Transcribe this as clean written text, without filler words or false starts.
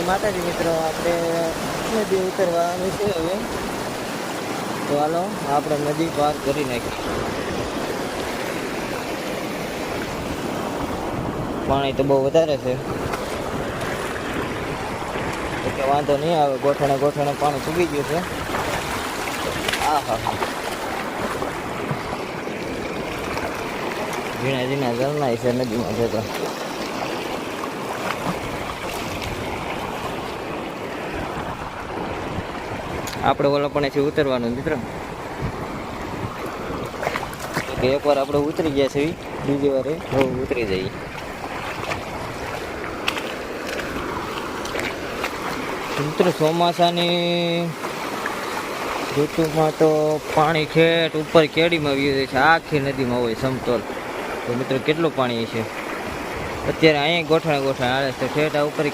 માતાજી મિત્રો, આપણે નદી ઉતરવાની છે હવે. તો હાલો આપણે નદી પાર કરી નાખીએ. પાણી તો બહુ વધારે છે, એટલે વાંધો નહીં આવે. ગોઠણે ગોઠણે પાણી ચૂકી ગયું છે. હા હા હા, ઝીણા ઝીણા ઝરણાય છે નદીમાં જતા. આપણે ઓલા પણ છે ઉતરવાનું મિત્ર, એકવાર આપણે ઉતરી ગયા છે, બીજી વાર હવે ઉતરી જઈએ. મિત્રો ચોમાસાની ઋતુમાં તો પાણી ખેટ ઉપર કેડીમાં આવી જાય છે, આખી નદીમાં હોય સમતોલ. તો મિત્રો કેટલું પાણી છે અત્યારે અહીંયા ગોઠણે ગોઠણે આવે છે, ઠેઠ ઉપર